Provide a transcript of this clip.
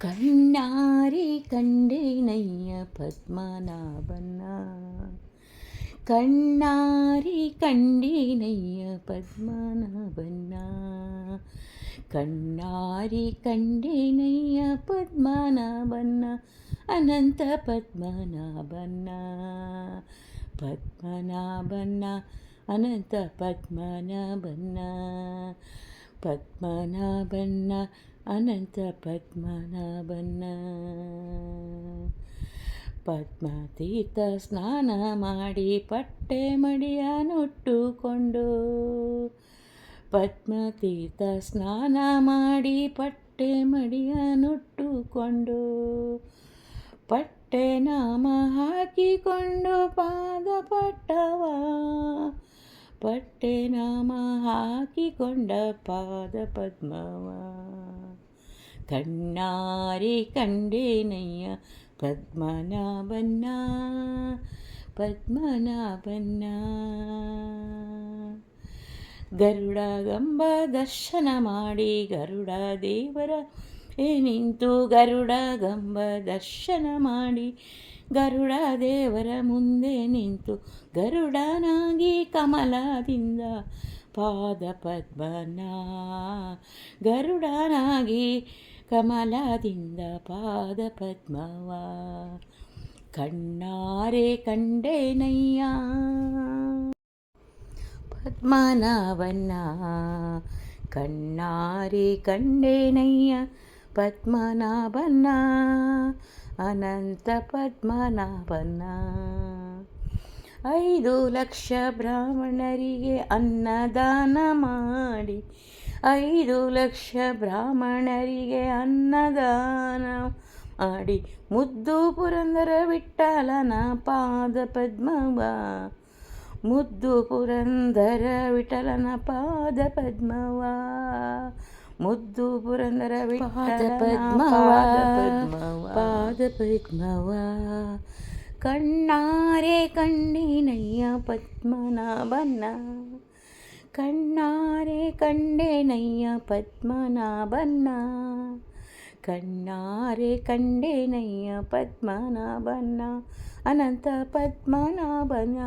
ಕಣ್ಣಾರೆ ಕಂಡೇನಯ್ಯ ಪದ್ಮನಾಭನ್ನ, ಕಣ್ಣಾರೆ ಕಂಡೇನಯ್ಯ ಪದ್ಮನಾಭನ್ನ, ಕಣ್ಣಾರೆ ಕಂಡೇನಯ್ಯ ಪದ್ಮನಾಭನ್ನ, ಅನಂತ ಪದ್ಮನಾಭನ್ನ, ಪದ್ಮನಾಭನ್ನ, ಅನಂತ ಪದ್ಮನಾಭನ್ನ, ಪದ್ಮನಾಭನ್ನ, ಅನಂತ ಪದ್ಮನಾಭನ್ನ. ಪದ್ಮತೀರ್ಥ ಸ್ನಾನ ಮಾಡಿ ಪಟ್ಟೆ ಮಡಿಯ ನೊಟ್ಟುಕೊಂಡು, ಪದ್ಮತೀರ್ಥ ಸ್ನಾನ ಮಾಡಿ ಪಟ್ಟೆ ಮಡಿಯ ನೊಟ್ಟುಕೊಂಡು, ಪಟ್ಟೆ ನಾಮ ಹಾಕಿಕೊಂಡು ಪಾದ ಪಟ್ಟವ, ಪಟ್ಟೆ ನಾಮ ಹಾಕಿಕೊಂಡ ಪಾದ ಪದ್ಮವ, ಕಣ್ಣಾರೆ ಕಂಡೇನಯ್ಯ ಪದ್ಮನಾಭನ್ನ, ಪದ್ಮನಾಭನ್ನ. ಗರುಡ ಗಂಬ ದರ್ಶನ ಮಾಡಿ ಗರುಡ ದೇವರ ನಿಂತು, ಗರುಡ ಗಂಬ ದರ್ಶನ ಮಾಡಿ ಗರುಡ ದೇವರ ಮುಂದೆ ನಿಂತು, ಗರುಡನಾಗಿ ಕಮಲದಿಂದ ಪಾದ ಪದ್ಮನ, ಗರುಡನಾಗಿ ಕಮಲದಿಂದ ಪಾದ ಪದ್ಮವ, ಕಣ್ಣಾರೆ ಕಂಡೇನಯ್ಯ ಪದ್ಮನಾಭನ್ನ, ಕಣ್ಣಾರೆ ಕಂಡೇನಯ್ಯ ಪದ್ಮನಾಭನ್ನ, ಅನಂತ ಪದ್ಮನಾಭನ್ನ. 5 ಲಕ್ಷ ಬ್ರಾಹ್ಮಣರಿಗೆ ಅನ್ನದಾನ ಮಾಡಿ, 5 ಲಕ್ಷ ಬ್ರಾಹ್ಮಣರಿಗೆ ಅನ್ನದಾನ ಮಾಡಿ, ಮುದ್ದು ಪುರಂದರ ವಿಠ್ಠಲನ ಪಾದ ಪದ್ಮವ, ಮುದ್ದು ಪುರಂದರ ವಿಠ್ಠಲನ ಪಾದ ಪದ್ಮವ, ಮುದ್ದು ಪುರಂದರ ವಿಠ್ಠಲನ ಪಾದ ಪದ್ಮವ, ಕಣ್ಣಾರೆ ಕಂಡೇನಯ್ಯ ಪದ್ಮನಾಭನ್ನ, ಕಣ್ಣಾರೆ ಕಂಡೇನಯ್ಯ ಪದ್ಮನಾಭನ್ನ, ಕಣ್ಣಾರೆ ಕಂಡೇನಯ್ಯ ಪದ್ಮನಾಭನ್ನ, ಅನಂತ ಪದ್ಮನಾಭನ.